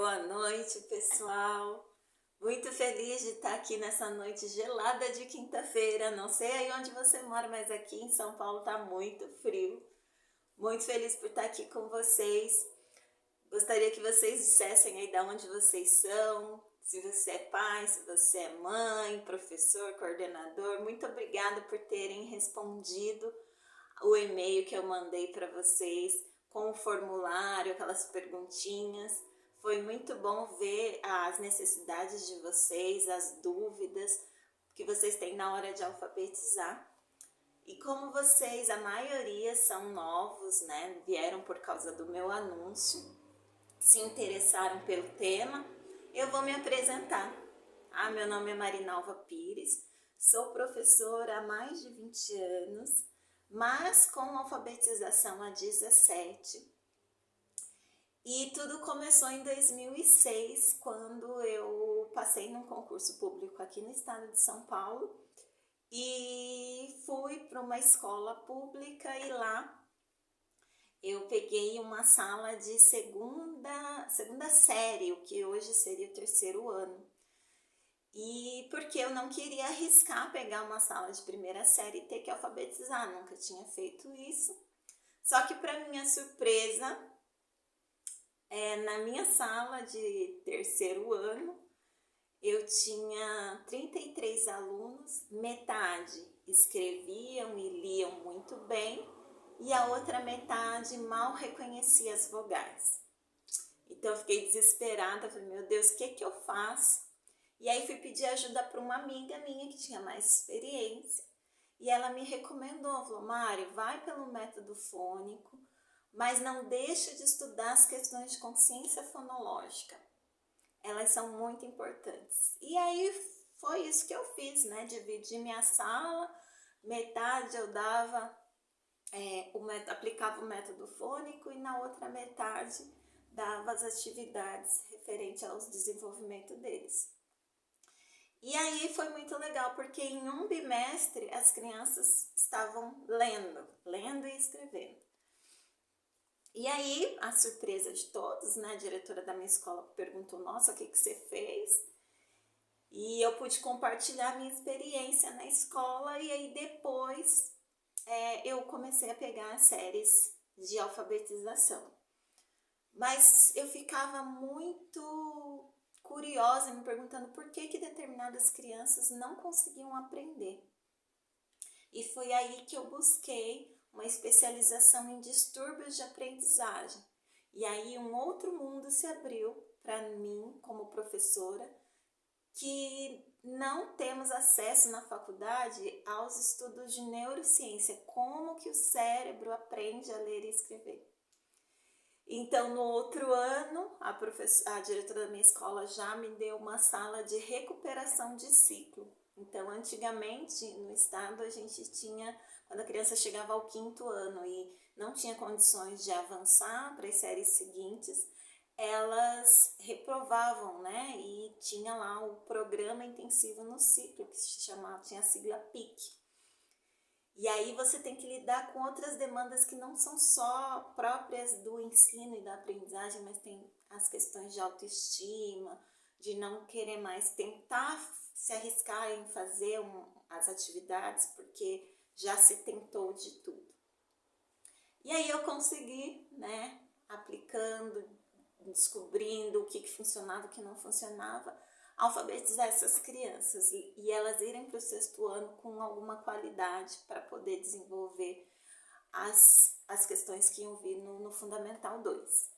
boa noite, pessoal. Muito feliz de estar aqui nessa noite gelada de quinta-feira. Não sei aí onde você mora, mas aqui em São Paulo está muito frio. Muito feliz por estar aqui com vocês. Gostaria que vocês dissessem aí de onde vocês são, se você é pai, se você é mãe, professor, coordenador. Muito obrigada por terem respondido o e-mail que eu mandei para vocês com o formulário, aquelas perguntinhas. Foi muito bom ver as necessidades de vocês, as dúvidas que vocês têm na hora de alfabetizar. E como vocês, a maioria são novos, né? Vieram por causa do meu anúncio, se interessaram pelo tema, eu vou me apresentar. Meu nome é Marinalva Pires, sou professora há mais de 20 anos, mas com alfabetização há 17. E tudo começou em 2006, quando eu passei num concurso público aqui no estado de São Paulo e fui para uma escola pública e lá eu peguei uma sala de segunda série, o que hoje seria o terceiro ano. E porque eu não queria arriscar pegar uma sala de primeira série e ter que alfabetizar, nunca tinha feito isso. Só que para minha surpresa, na minha sala de terceiro ano, eu tinha 33 alunos, metade escreviam e liam muito bem e a outra metade mal reconhecia as vogais. Então eu fiquei desesperada, falei, meu Deus, o que eu faço? E aí fui pedir ajuda para uma amiga minha que tinha mais experiência e ela me recomendou, falou, Mari, vai pelo método fônico, mas não deixa de estudar as questões de consciência fonológica. Elas são muito importantes. E aí foi isso que eu fiz, né? Dividi minha sala, metade eu dava, aplicava o método fônico e na outra metade dava as atividades referentes ao desenvolvimento deles. E aí foi muito legal, porque em um bimestre as crianças estavam lendo e escrevendo. E aí, a surpresa de todos, né, a diretora da minha escola perguntou, nossa, o que você fez? E eu pude compartilhar a minha experiência na escola e aí depois eu comecei a pegar as séries de alfabetização. Mas eu ficava muito curiosa, me perguntando por que determinadas crianças não conseguiam aprender. E foi aí que eu busquei uma especialização em distúrbios de aprendizagem. E aí um outro mundo se abriu para mim como professora, que não temos acesso na faculdade aos estudos de neurociência, como que o cérebro aprende a ler e escrever. Então, no outro ano, a diretora da minha escola já me deu uma sala de recuperação de ciclo. Então, antigamente, no estado, a gente tinha, quando a criança chegava ao 5º ano e não tinha condições de avançar para as séries seguintes, elas reprovavam, né? E tinha lá o programa intensivo no ciclo, que se chamava, tinha a sigla PIC. E aí você tem que lidar com outras demandas que não são só próprias do ensino e da aprendizagem, mas tem as questões de autoestima, de não querer mais tentar se arriscar em fazer as atividades, porque já se tentou de tudo. E aí eu consegui, né, aplicando, descobrindo o que funcionava, o que não funcionava, alfabetizar essas crianças e elas irem para o 6º ano com alguma qualidade para poder desenvolver as questões que iam vir no Fundamental 2.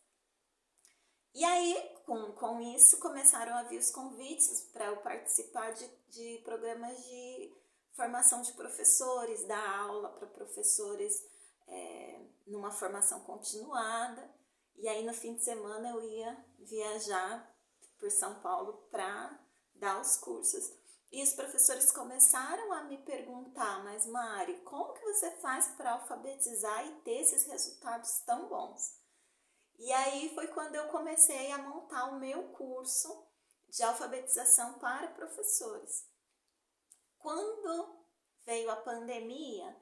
E aí, com isso, começaram a vir os convites para eu participar de programas de formação de professores, dar aula para professores numa formação continuada. E aí, no fim de semana, eu ia viajar por São Paulo para dar os cursos. E os professores começaram a me perguntar, mas Mari, como que você faz para alfabetizar e ter esses resultados tão bons? E aí foi quando eu comecei a montar o meu curso de alfabetização para professores. Quando veio a pandemia,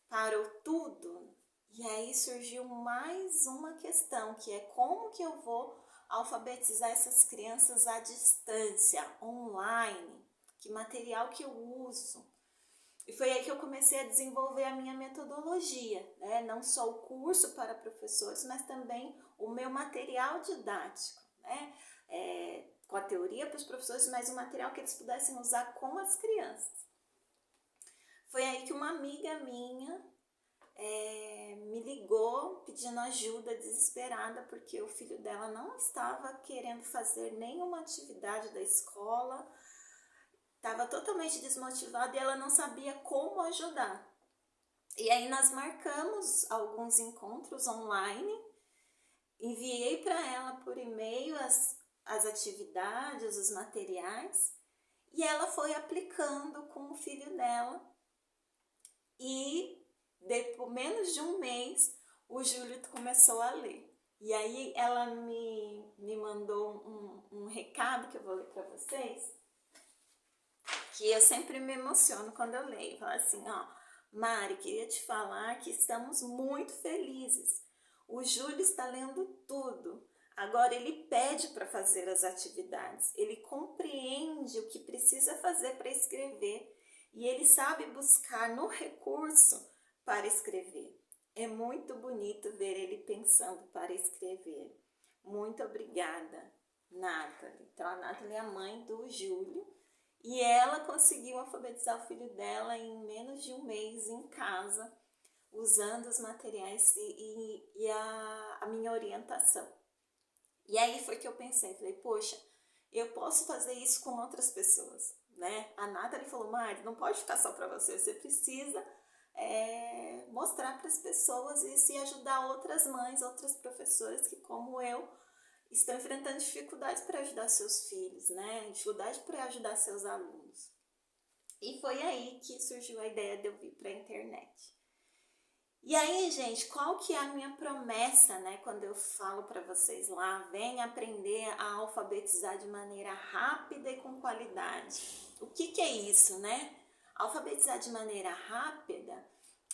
parou tudo, e aí surgiu mais uma questão, que é como que eu vou alfabetizar essas crianças à distância, online, que material que eu uso. E foi aí que eu comecei a desenvolver a minha metodologia, né? Não só o curso para professores, mas também o meu material didático, né? Com a teoria para os professores, mas o material que eles pudessem usar com as crianças. Foi aí que uma amiga minha me ligou pedindo ajuda, desesperada, porque o filho dela não estava querendo fazer nenhuma atividade da escola, estava totalmente desmotivada e ela não sabia como ajudar. E aí nós marcamos alguns encontros online, enviei para ela por e-mail as atividades, os materiais, e ela foi aplicando com o filho dela. E por menos de um mês, o Júlio começou a ler. E aí ela me mandou um recado que eu vou ler para vocês, que eu sempre me emociono quando eu leio. Fala assim, ó: Mari, queria te falar que estamos muito felizes. O Júlio está lendo tudo. Agora ele pede para fazer as atividades. Ele compreende o que precisa fazer para escrever. E ele sabe buscar no recurso para escrever. É muito bonito ver ele pensando para escrever. Muito obrigada, Nathalie. Então, a Nathalie é a mãe do Júlio. E ela conseguiu alfabetizar o filho dela em menos de um mês em casa, usando os materiais e a minha orientação. E aí foi que eu pensei, falei, poxa, eu posso fazer isso com outras pessoas, né? A Nathalie falou, Mari, não pode ficar só para você, você precisa mostrar para as pessoas isso e ajudar outras mães, outras professoras que, como eu, estão enfrentando dificuldades para ajudar seus filhos, né? Dificuldade para ajudar seus alunos. E foi aí que surgiu a ideia de eu vir para a internet. E aí, gente, qual que é a minha promessa, né? Quando eu falo para vocês lá, vem aprender a alfabetizar de maneira rápida e com qualidade. O que é isso, né? Alfabetizar de maneira rápida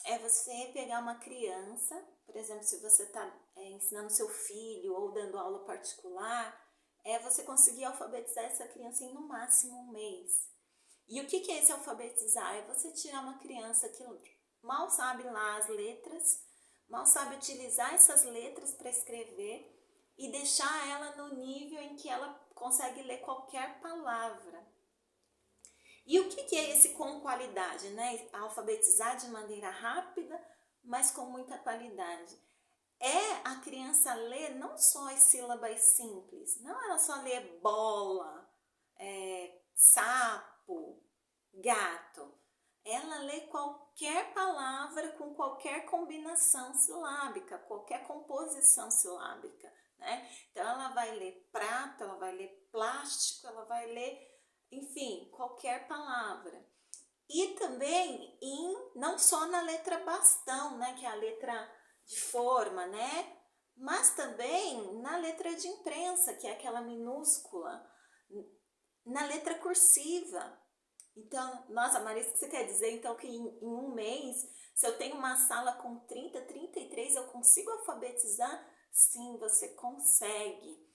é você pegar uma criança, por exemplo, se você está ensinando seu filho ou dando aula particular, é você conseguir alfabetizar essa criança em no máximo um mês. E o que é esse alfabetizar? É você tirar uma criança que mal sabe lá as letras, mal sabe utilizar essas letras para escrever e deixar ela no nível em que ela consegue ler qualquer palavra. E o que é esse com qualidade, né? Alfabetizar de maneira rápida, mas com muita qualidade. É a criança ler não só as sílabas simples, não ela só lê bola, sapo, gato. Ela lê qualquer palavra com qualquer combinação silábica, qualquer composição silábica, né? Então ela vai ler prato, ela vai ler plástico, ela vai ler, enfim, qualquer palavra. E também não só na letra bastão, né, que é a letra de forma, né? Mas também na letra de imprensa, que é aquela minúscula, na letra cursiva. Então, nossa, Marisa, o que você quer dizer? Então, que em um mês, se eu tenho uma sala com 30, 33, eu consigo alfabetizar? Sim, você consegue.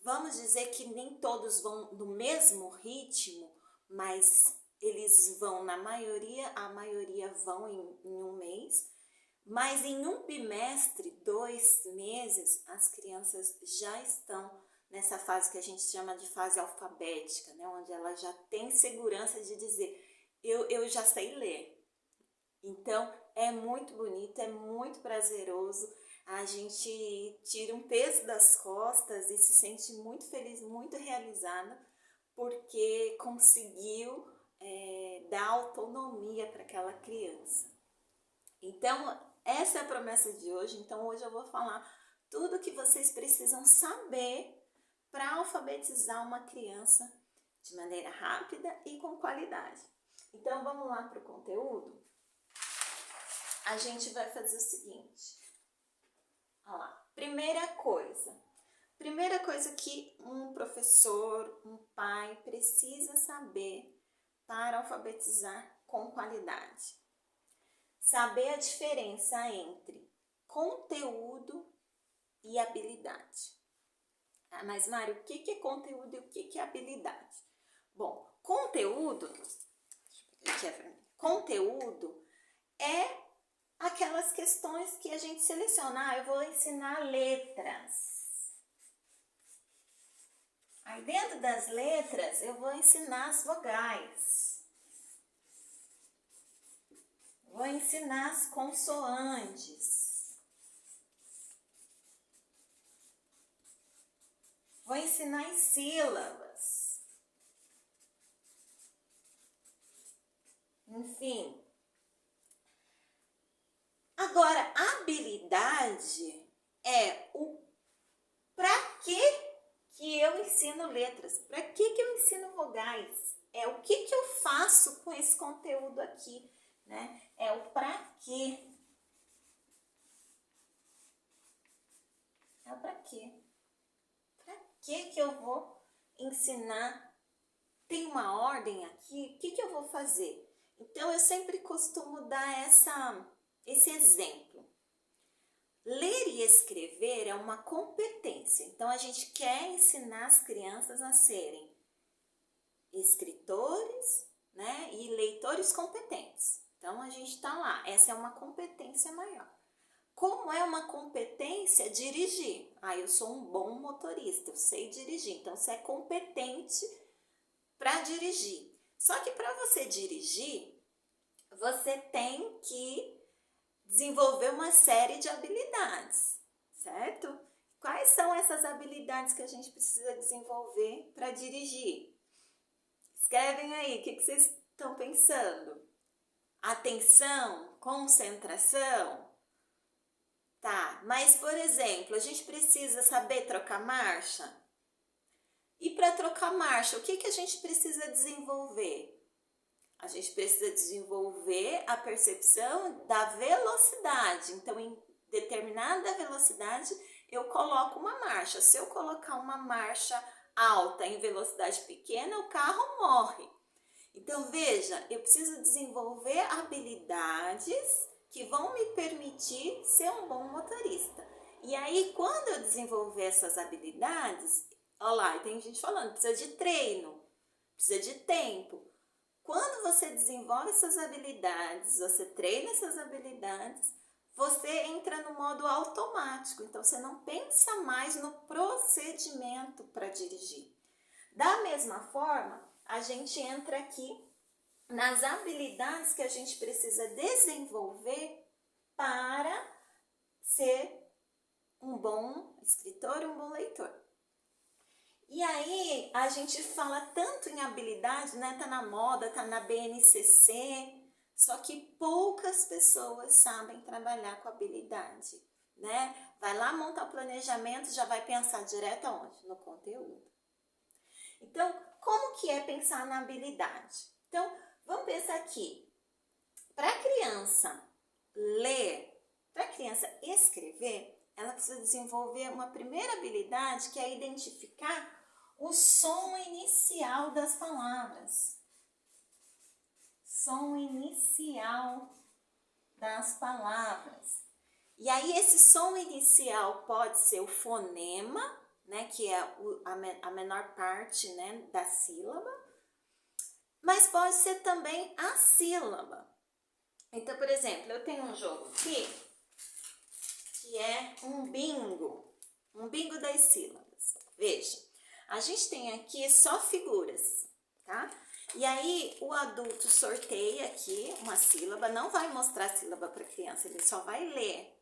Vamos dizer que nem todos vão no mesmo ritmo, mas eles vão a maioria vão em um mês. Mas em um bimestre, 2 meses, as crianças já estão nessa fase que a gente chama de fase alfabética, né? Onde ela já tem segurança de dizer, eu já sei ler. Então, é muito bonito, é muito prazeroso, a gente tira um peso das costas e se sente muito feliz, muito realizada, porque conseguiu dar autonomia para aquela criança. Então, essa é a promessa de hoje. Então, hoje eu vou falar tudo que vocês precisam saber para alfabetizar uma criança de maneira rápida e com qualidade. Então, vamos lá para o conteúdo? A gente vai fazer o seguinte. Olha lá. Primeira coisa que um professor, um pai precisa saber para alfabetizar com qualidade. Saber a diferença entre conteúdo e habilidade. Ah, mas Mário, o que é conteúdo e o que é habilidade? Bom, conteúdo, conteúdo é aquelas questões que a gente seleciona. Ah, eu vou ensinar letras. Aí dentro das letras eu vou ensinar as vogais. Vou ensinar as consoantes. Vou ensinar as sílabas. Enfim. Agora, habilidade é o para que eu ensino letras, para que eu ensino vogais, é o que eu faço com esse conteúdo aqui, né? É o para quê. É o para quê. Para que eu vou ensinar? Tem uma ordem aqui, o que eu vou fazer? Então, eu sempre costumo dar esse exemplo. Ler e escrever é uma competência. Então, a gente quer ensinar as crianças a serem escritores, né, e leitores competentes. Então, a gente está lá. Essa é uma competência maior. Como é uma competência dirigir? Ah, eu sou um bom motorista, eu sei dirigir. Então, você é competente para dirigir. Só que para você dirigir, você tem que desenvolver uma série de habilidades, certo? Quais são essas habilidades que a gente precisa desenvolver para dirigir? Escrevem aí, o que vocês estão pensando? Atenção, concentração? Tá, mas por exemplo, a gente precisa saber trocar marcha? E para trocar marcha, o que a gente precisa desenvolver? A gente precisa desenvolver a percepção da velocidade. Então, em determinada velocidade, eu coloco uma marcha. Se eu colocar uma marcha alta em velocidade pequena, o carro morre. Então, veja, eu preciso desenvolver habilidades que vão me permitir ser um bom motorista. E aí, quando eu desenvolver essas habilidades, olha lá, tem gente falando, precisa de treino, precisa de tempo. Quando você desenvolve essas habilidades, você treina essas habilidades, você entra no modo automático. Então, você não pensa mais no procedimento para dirigir. Da mesma forma, a gente entra aqui nas habilidades que a gente precisa desenvolver para ser um bom escritor e um bom leitor. E aí, a gente fala tanto em habilidade, né? Tá na moda, tá na BNCC, só que poucas pessoas sabem trabalhar com habilidade, né? Vai lá montar o planejamento, já vai pensar direto aonde? No conteúdo. Então, como que é pensar na habilidade? Então, vamos pensar aqui. Para a criança ler, para a criança escrever, ela precisa desenvolver uma primeira habilidade que é identificar o som inicial das palavras. Som inicial das palavras. E aí esse som inicial pode ser o fonema, né, que é a menor parte, né, da sílaba, mas pode ser também a sílaba. Então, por exemplo, eu tenho um jogo aqui que é um bingo das sílabas. Veja, a gente tem aqui só figuras, tá? E aí o adulto sorteia aqui uma sílaba, não vai mostrar a sílaba para a criança, ele só vai ler.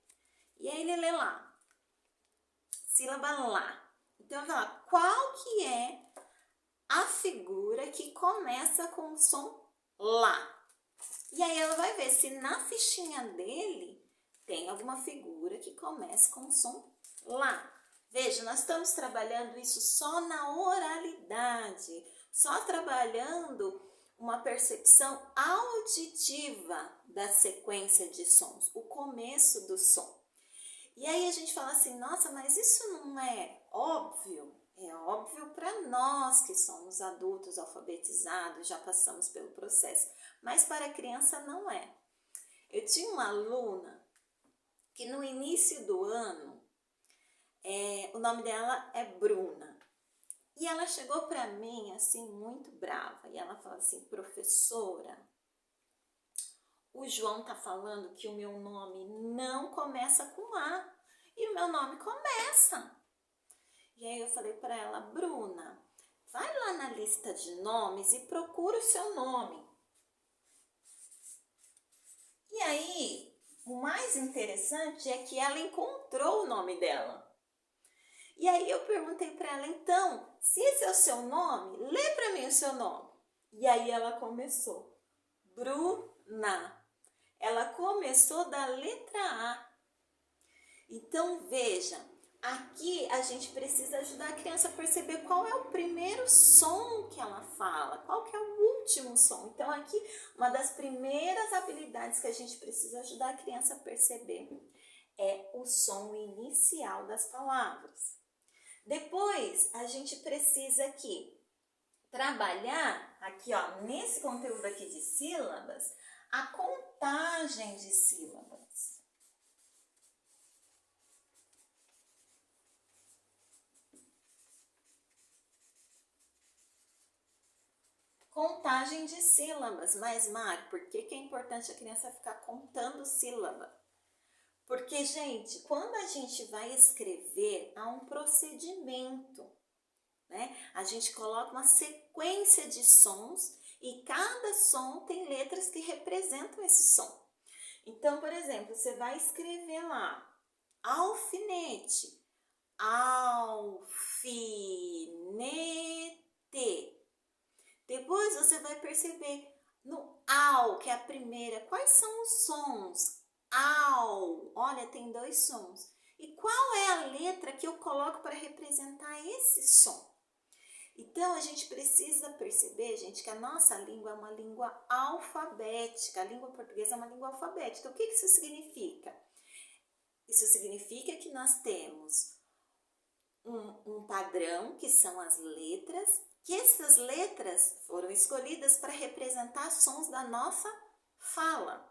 E aí ele lê lá, sílaba lá. Então, vai lá, qual que é a figura que começa com o som lá? E aí ela vai ver se na fichinha dele tem alguma figura que comece com o som lá. Veja, nós estamos trabalhando isso só na oralidade, só trabalhando uma percepção auditiva da sequência de sons, o começo do som. E aí a gente fala assim, nossa, mas isso não é óbvio? É óbvio para nós que somos adultos alfabetizados, já passamos pelo processo, mas para a criança não é. Eu tinha uma aluna que no início do ano, o nome dela é Bruna. E ela chegou para mim assim muito brava e ela falou assim: professora, o João tá falando que o meu nome não começa com A e o meu nome começa. E aí eu falei para ela: Bruna, vai lá na lista de nomes e procura o seu nome. E aí, o mais interessante é que ela encontrou o nome dela. E aí eu perguntei para ela: então, se esse é o seu nome, lê para mim o seu nome. E aí ela começou: Bruna. Ela começou da letra A. Então veja, aqui a gente precisa ajudar a criança a perceber qual é o primeiro som que ela fala, qual que é o último som. Então aqui, uma das primeiras habilidades que a gente precisa ajudar a criança a perceber é o som inicial das palavras. Depois, a gente precisa aqui trabalhar, aqui ó, nesse conteúdo aqui de sílabas, a contagem de sílabas. Contagem de sílabas. Mas, Mari, por que é importante a criança ficar contando sílaba? Porque, gente, quando a gente vai escrever, há um procedimento, né? A gente coloca uma sequência de sons e cada som tem letras que representam esse som. Então, por exemplo, você vai escrever lá, alfinete, alfinete. Depois você vai perceber no ao, que é a primeira, quais são os sons. Au, olha, tem 2 sons. E qual é a letra que eu coloco para representar esse som? Então, a gente precisa perceber, gente, que a nossa língua é uma língua alfabética. A língua portuguesa é uma língua alfabética. O que isso significa? Isso significa que nós temos um padrão, que são as letras, que essas letras foram escolhidas para representar sons da nossa fala.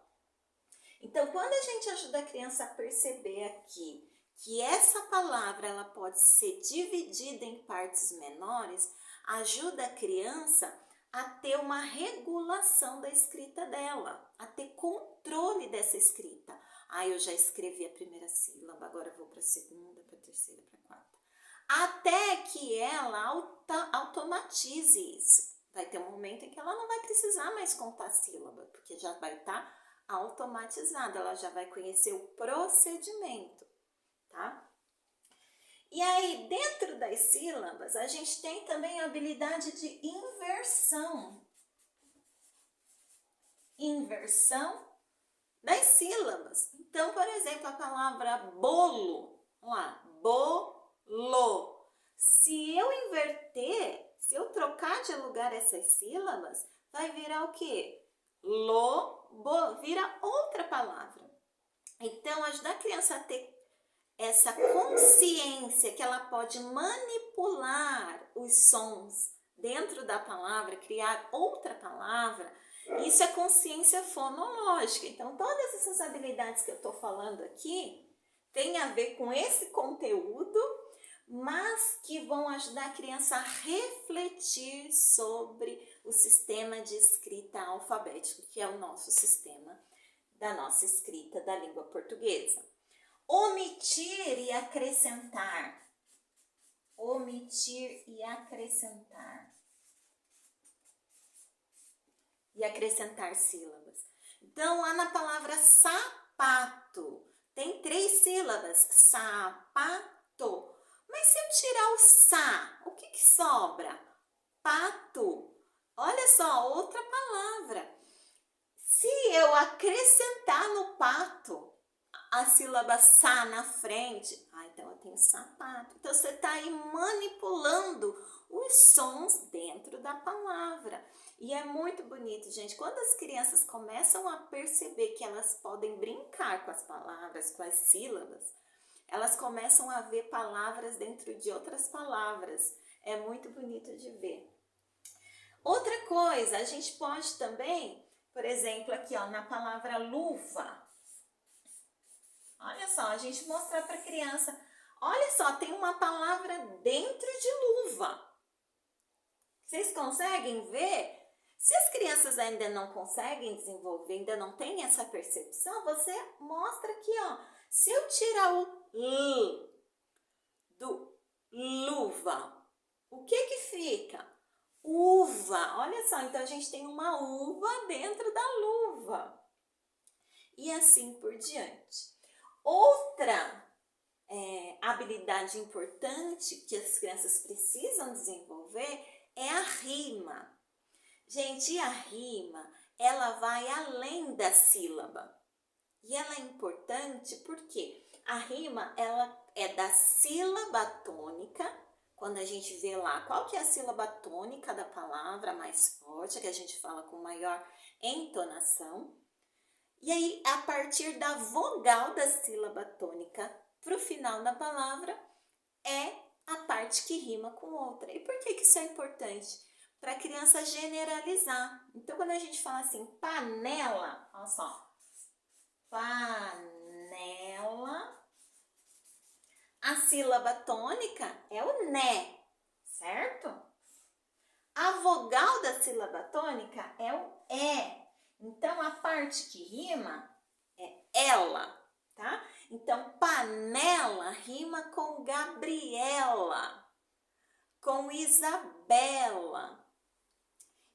Então, quando a gente ajuda a criança a perceber aqui que essa palavra ela pode ser dividida em partes menores, ajuda a criança a ter uma regulação da escrita dela, a ter controle dessa escrita. Eu já escrevi a primeira sílaba, agora eu vou para a segunda, para a terceira, para a quarta. Até que ela automatize isso. Vai ter um momento em que ela não vai precisar mais contar a sílaba, porque já vai estar automatizada, ela já vai conhecer o procedimento, tá? E aí, dentro das sílabas, a gente tem também a habilidade de inversão. Inversão das sílabas. Então, por exemplo, a palavra bolo, vamos lá, bolo. Se eu inverter, se eu trocar de lugar essas sílabas, vai virar o quê? Vira outra palavra. Então, ajudar a criança a ter essa consciência que ela pode manipular os sons dentro da palavra, criar outra palavra, isso é consciência fonológica. Então, todas essas habilidades que eu estou falando aqui têm a ver com esse conteúdo, mas que vão ajudar a criança a refletir sobre o sistema de escrita alfabético, que é o nosso sistema da nossa escrita da língua portuguesa. Omitir e acrescentar. Omitir e acrescentar. E acrescentar sílabas. Então, lá na palavra sapato, tem 3 sílabas. Sapato. Mas se eu tirar o sa, o que sobra? Pato. Olha só, outra palavra. Se eu acrescentar no pato a sílaba sa na frente, então eu tenho sapato. Então, você está aí manipulando os sons dentro da palavra. E é muito bonito, gente. Quando as crianças começam a perceber que elas podem brincar com as palavras, com as sílabas, elas começam a ver palavras dentro de outras palavras. É muito bonito de ver. Outra coisa, a gente pode também, por exemplo, aqui ó, na palavra luva. Olha só, a gente mostrar para a criança, Olha só, tem uma palavra dentro de luva. Vocês conseguem ver? Se as crianças ainda não conseguem desenvolver, ainda não têm essa percepção, você mostra aqui, ó. Se eu tirar o L do luva, o que que fica? Uva. Olha só, então a gente tem uma uva dentro da luva. E assim por diante. Outra habilidade importante que as crianças precisam desenvolver é a rima. Gente, a rima, ela vai além da sílaba. E ela é importante porque a rima, ela é da sílaba tônica. Quando a gente vê lá qual que é a sílaba tônica da palavra mais forte, que a gente fala com maior entonação. E aí, a partir da vogal da sílaba tônica para o final da palavra, é a parte que rima com outra. E por que isso é importante? Para a criança generalizar. Então, quando a gente fala assim, panela, olha só, panela, a sílaba tônica é o né, certo? A vogal da sílaba tônica é o é. Então, a parte que rima é ela, tá? Então, panela rima com Gabriela, com Isabela.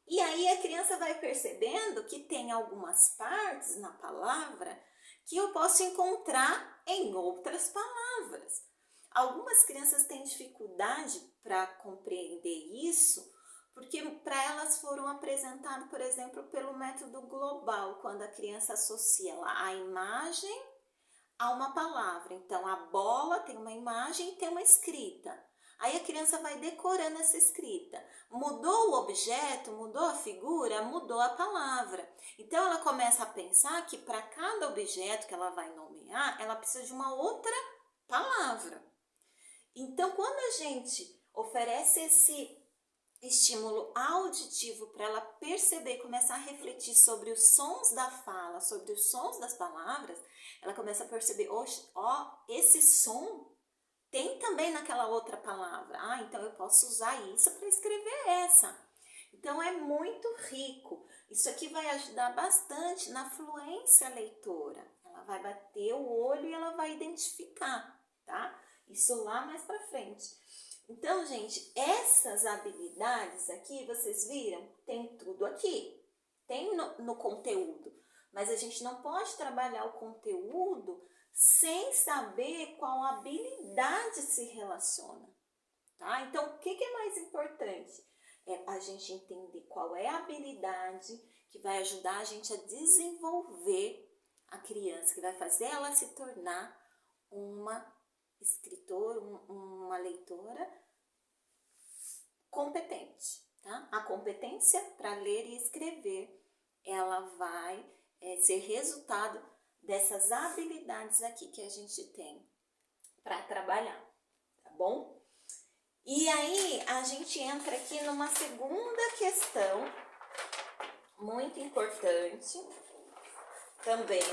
E aí a criança vai percebendo que tem algumas partes na palavra que eu posso encontrar em outras palavras. Algumas crianças têm dificuldade para compreender isso, porque para elas foram apresentadas, por exemplo, pelo método global, quando a criança associa a imagem a uma palavra. Então, a bola tem uma imagem e tem uma escrita. Aí a criança vai decorando essa escrita. Mudou o objeto, mudou a figura, mudou a palavra. Então, ela começa a pensar que para cada objeto que ela vai nomear, ela precisa de uma outra palavra. Então, quando a gente oferece esse estímulo auditivo para ela perceber, começar a refletir sobre os sons da fala, sobre os sons das palavras, ela começa a perceber, ó, esse som tem também naquela outra palavra. Ah, então eu posso usar isso para escrever essa. Então é muito rico. Isso aqui vai ajudar bastante na fluência leitora. Ela vai bater o olho e ela vai identificar, tá? Isso lá mais para frente. Então, gente, essas habilidades aqui, vocês viram? Tem tudo aqui. Tem no conteúdo. Mas a gente não pode trabalhar o conteúdo sem saber qual habilidade se relaciona, tá? Então, o que é mais importante? É a gente entender qual é a habilidade que vai ajudar a gente a desenvolver a criança, que vai fazer ela se tornar uma escritora, uma leitora competente, tá? A competência para ler e escrever, ela vai ser resultado dessas habilidades aqui que a gente tem para trabalhar, tá bom? E aí a gente entra aqui numa segunda questão muito importante também,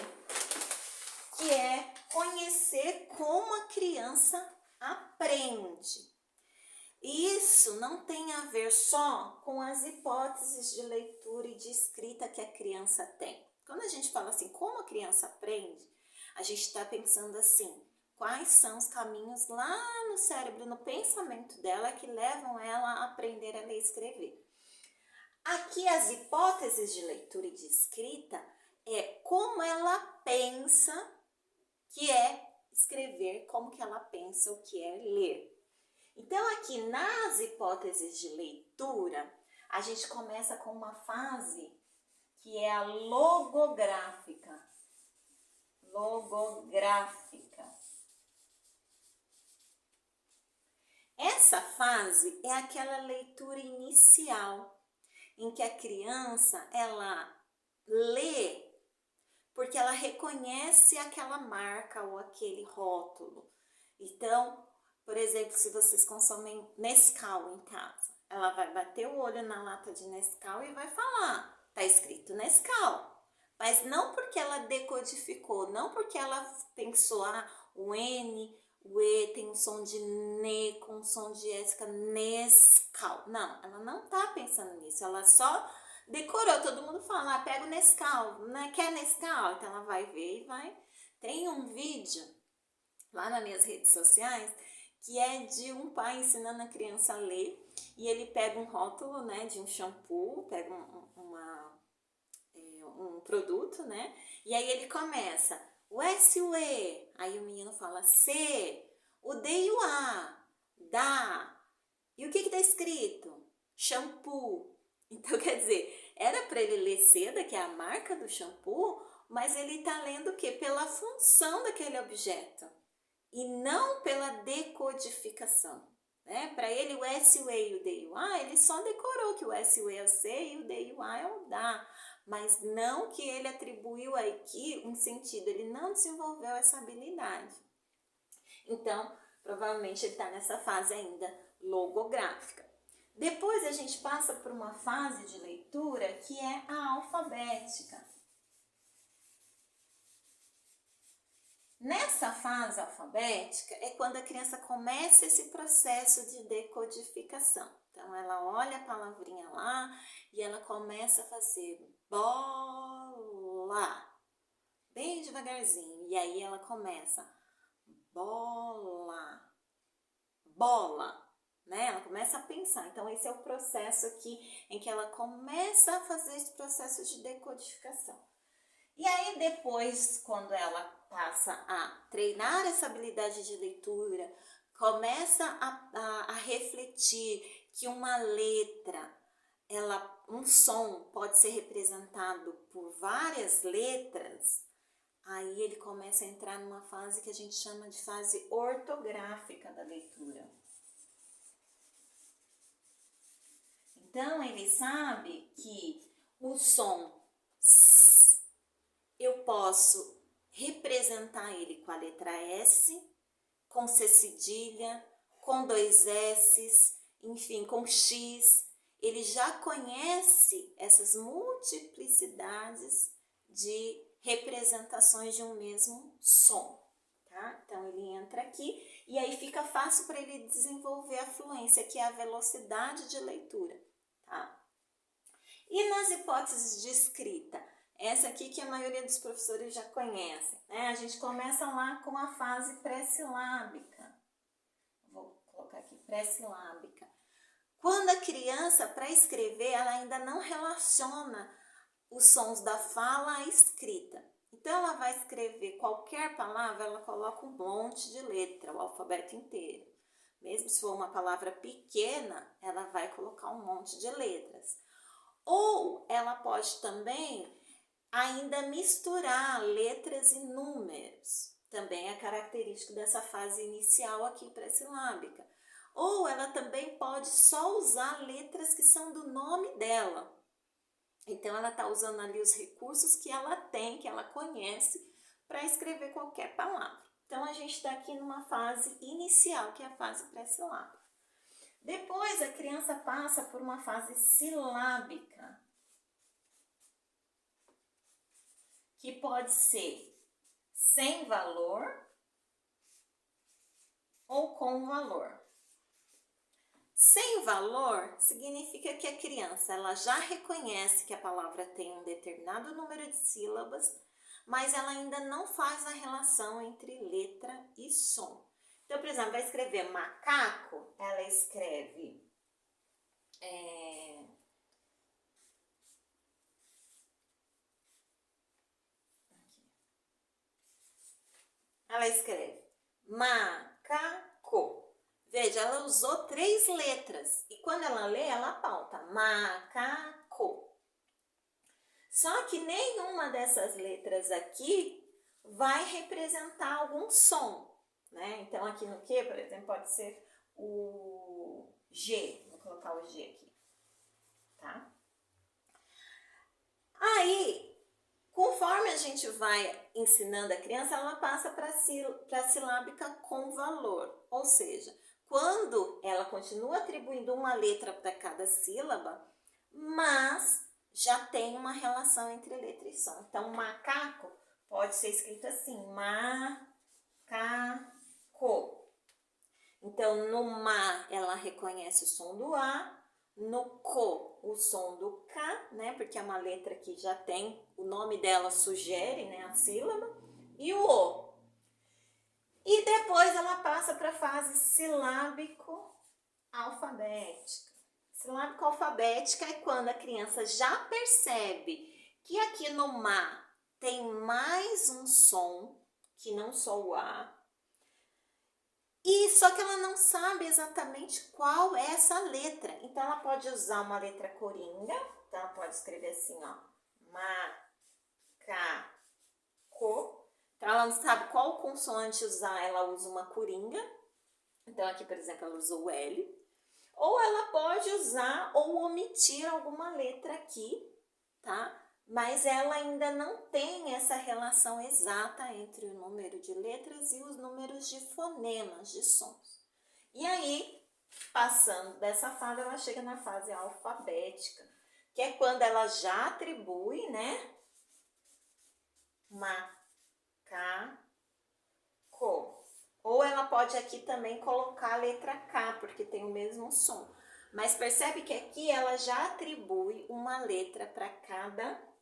que é conhecer como a criança aprende. Isso não tem a ver só com as hipóteses de leitura e de escrita que a criança tem. Quando a gente fala assim, como a criança aprende, a gente está pensando assim, quais são os caminhos lá no cérebro, no pensamento dela, que levam ela a aprender a ler e escrever. Aqui as hipóteses de leitura e de escrita é como ela pensa que é escrever, como que ela pensa o que é ler. Então, aqui nas hipóteses de leitura, a gente começa com uma fase que é a logográfica. Logográfica. Essa fase é aquela leitura inicial, em que a criança, ela lê porque ela reconhece aquela marca ou aquele rótulo. Então, por exemplo, se vocês consomem Nescau em casa, ela vai bater o olho na lata de Nescau e vai falar, tá escrito Nescau. Mas não porque ela decodificou, não porque ela pensou, o N, O E tem um som de NE com um som de S, fica Nescau. Não, ela não tá pensando nisso, ela só decorou. Todo mundo fala, pega o Nescau, né? Quer Nescau? Então ela vai ver e vai. Tem um vídeo lá nas minhas redes sociais que é de um pai ensinando a criança a ler, e ele pega um rótulo, né, de um shampoo, pega um produto, né, e aí ele começa o S e o E, aí o menino fala C, o D e o A, dá, e o que tá escrito? Shampoo. Então, quer dizer, era para ele ler seda, que é a marca do shampoo, mas ele tá lendo o quê? Pela função daquele objeto e não pela decodificação, né? Para ele, o S, o E e o D e o A, ele só decorou que o S, o E é o C e o D e o A é o dá, mas não que ele atribuiu aqui um sentido, ele não desenvolveu essa habilidade. Então, provavelmente ele está nessa fase ainda logográfica. Depois a gente passa por uma fase de leitura que é a alfabética. Nessa fase alfabética é quando a criança começa esse processo de decodificação. Então, ela olha a palavrinha lá e ela começa a fazer bola, bem devagarzinho. E aí ela começa bola, bola, né? Ela começa a pensar. Então, esse é o processo aqui em que ela começa a fazer esse processo de decodificação. E aí depois, quando ela passa a treinar essa habilidade de leitura, começa a refletir que uma letra, um som pode ser representado por várias letras, aí ele começa a entrar numa fase que a gente chama de fase ortográfica da leitura. Então, ele sabe que o som S, eu posso representar ele com a letra S, com C cedilha, com 2 S's, enfim, com X. Ele já conhece essas multiplicidades de representações de um mesmo som, tá? Então, ele entra aqui e aí fica fácil para ele desenvolver a fluência, que é a velocidade de leitura, tá? E nas hipóteses de escrita? Essa aqui que a maioria dos professores já conhecem, né? A gente começa lá com a fase pré-silábica. Vou colocar aqui, pré-silábica. Quando a criança, para escrever, ela ainda não relaciona os sons da fala à escrita. Então, ela vai escrever qualquer palavra, ela coloca um monte de letra, o alfabeto inteiro. Mesmo se for uma palavra pequena, ela vai colocar um monte de letras. Ou ela pode também ainda misturar letras e números, também é característico dessa fase inicial aqui pré-silábica. Ou ela também pode só usar letras que são do nome dela. Então, ela está usando ali os recursos que ela tem, que ela conhece, para escrever qualquer palavra. Então, a gente está aqui numa fase inicial, que é a fase pré-silábica. Depois, a criança passa por uma fase silábica, que pode ser sem valor ou com valor. Sem valor significa que a criança ela já reconhece que a palavra tem um determinado número de sílabas, mas ela ainda não faz a relação entre letra e som. Então, por exemplo, vai escrever macaco, ela escreve macaco. Veja, ela usou 3 letras e quando ela lê, ela pauta macaco. Só que nenhuma dessas letras aqui vai representar algum som, né? Então, aqui no Q, por exemplo, pode ser o G. Vou colocar o G aqui, tá? Aí, conforme a gente vai ensinando a criança, ela passa para a silábica com valor, ou seja, quando ela continua atribuindo uma letra para cada sílaba, mas já tem uma relação entre letra e som. Então, macaco pode ser escrito assim, macaco. Então, no ma, ela reconhece o som do A, no co, o som do K, né? Porque é uma letra que já tem, o nome dela sugere, né, a sílaba, e o O. E depois ela passa para a fase silábico-alfabética. Silábico-alfabética é quando a criança já percebe que aqui no ma tem mais um som, que não só o A, e só que ela não sabe exatamente qual é essa letra. Então ela pode usar uma letra coringa. Então ela pode escrever assim, ó, ma, ca, co. Então ela não sabe qual consoante usar, ela usa uma coringa. Então aqui, por exemplo, ela usou o L. Ou ela pode usar ou omitir alguma letra aqui, tá? Mas ela ainda não tem essa relação exata entre o número de letras e os números de fonemas, de sons. E aí, passando dessa fase, ela chega na fase alfabética, que é quando ela já atribui, né? Ma, ca, co. Ou ela pode aqui também colocar a letra K, porque tem o mesmo som. Mas percebe que aqui ela já atribui uma letra para cada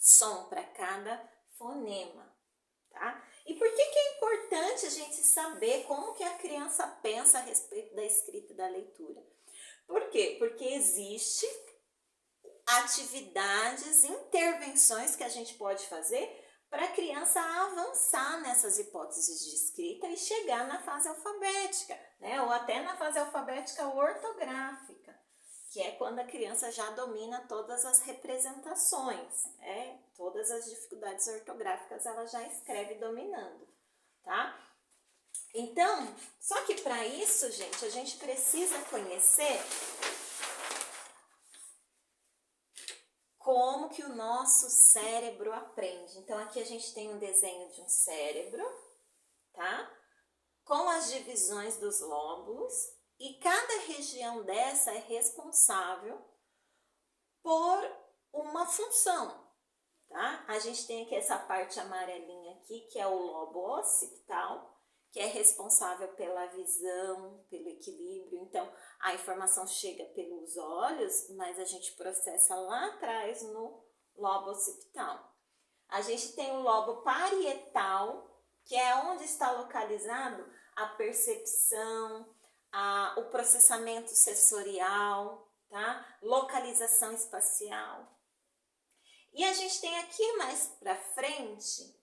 som, para cada fonema, tá? E por que é importante a gente saber como que a criança pensa a respeito da escrita e da leitura? Por quê? Porque existe atividades, intervenções que a gente pode fazer para a criança avançar nessas hipóteses de escrita e chegar na fase alfabética, né? Ou até na fase alfabética ortográfica, que é quando a criança já domina todas as representações, né? Todas as dificuldades ortográficas ela já escreve dominando, tá? Então, só que para isso, gente, a gente precisa conhecer como que o nosso cérebro aprende. Então, aqui a gente tem um desenho de um cérebro, tá? Com as divisões dos lóbulos, e cada região dessa é responsável por uma função, tá? A gente tem aqui essa parte amarelinha aqui, que é o lobo occipital, que é responsável pela visão, pelo equilíbrio. Então, a informação chega pelos olhos, mas a gente processa lá atrás no lobo occipital. A gente tem o lobo parietal, que é onde está localizado a percepção, o processamento sensorial, tá? Localização espacial. E a gente tem aqui mais para frente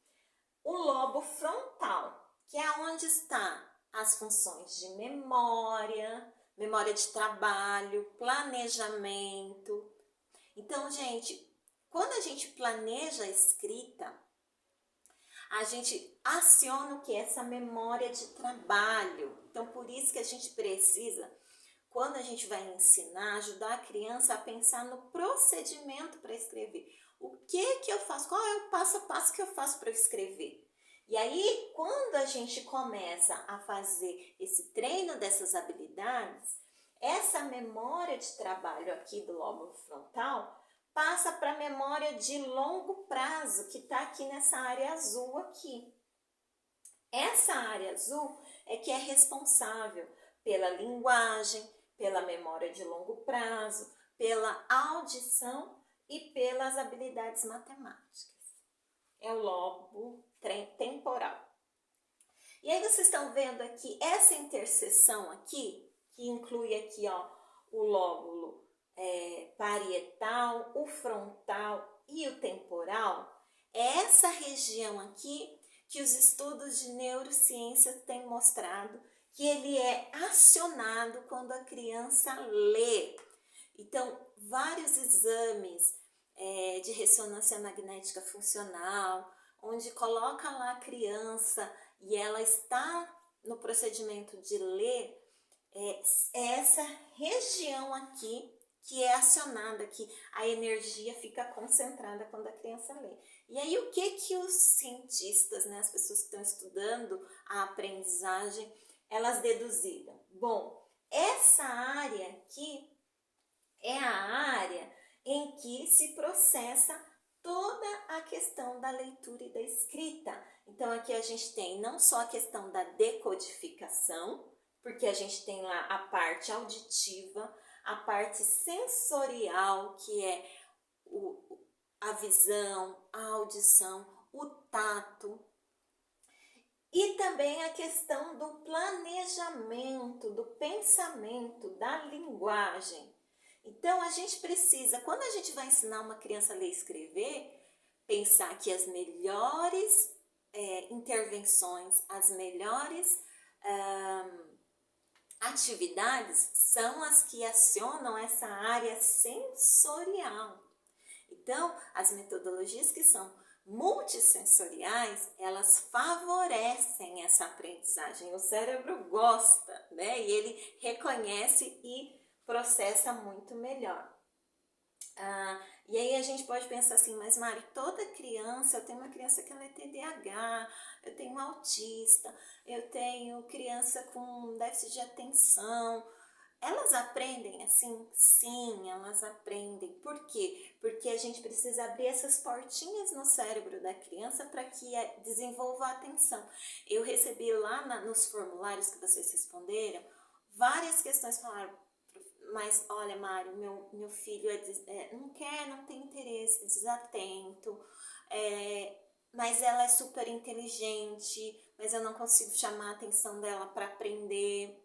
o lobo frontal, que é onde está as funções de memória, memória de trabalho, planejamento. Então, gente, quando a gente planeja a escrita, a gente aciona o que? Essa memória de trabalho. Então, por isso que a gente precisa, quando a gente vai ensinar, ajudar a criança a pensar no procedimento para escrever. O que eu faço? Qual é o passo a passo que eu faço para escrever? E aí, quando a gente começa a fazer esse treino dessas habilidades, essa memória de trabalho aqui do lobo frontal passa para a memória de longo prazo, que está aqui nessa área azul aqui. Essa área azul é que é responsável pela linguagem, pela memória de longo prazo, pela audição e pelas habilidades matemáticas. É o lobo temporal. E aí vocês estão vendo aqui essa interseção aqui, que inclui aqui, ó, o lóbulo parietal, o frontal e o temporal. É essa região aqui que os estudos de neurociência têm mostrado que ele é acionado quando a criança lê. Então, vários exames de ressonância magnética funcional, onde coloca lá a criança e ela está no procedimento de ler, é essa região aqui que é acionada, que a energia fica concentrada quando a criança lê. E aí o que os cientistas, né, as pessoas que estão estudando a aprendizagem, elas deduziram? Bom, essa área aqui é a área em que se processa toda a questão da leitura e da escrita. Então aqui a gente tem não só a questão da decodificação, porque a gente tem lá a parte auditiva, a parte sensorial, que é a visão, a audição, o tato, e também a questão do planejamento, do pensamento, da linguagem. Então, a gente precisa, quando a gente vai ensinar uma criança a ler e escrever, pensar que as melhores intervenções, as melhores atividades são as que acionam essa área sensorial. Então, as metodologias que são multissensoriais, elas favorecem essa aprendizagem. O cérebro gosta, né? E ele reconhece e processa muito melhor. E aí a gente pode pensar assim, mas Mari, toda criança, eu tenho uma criança que ela é TDAH, eu tenho um autista, eu tenho criança com déficit de atenção, elas aprendem assim? Sim, elas aprendem. Por quê? Porque a gente precisa abrir essas portinhas no cérebro da criança para que desenvolva a atenção. Eu recebi lá nos formulários que vocês responderam, várias questões falaram, mas olha, Mário, meu filho não tem interesse, desatento, mas ela é super inteligente, mas eu não consigo chamar a atenção dela para aprender.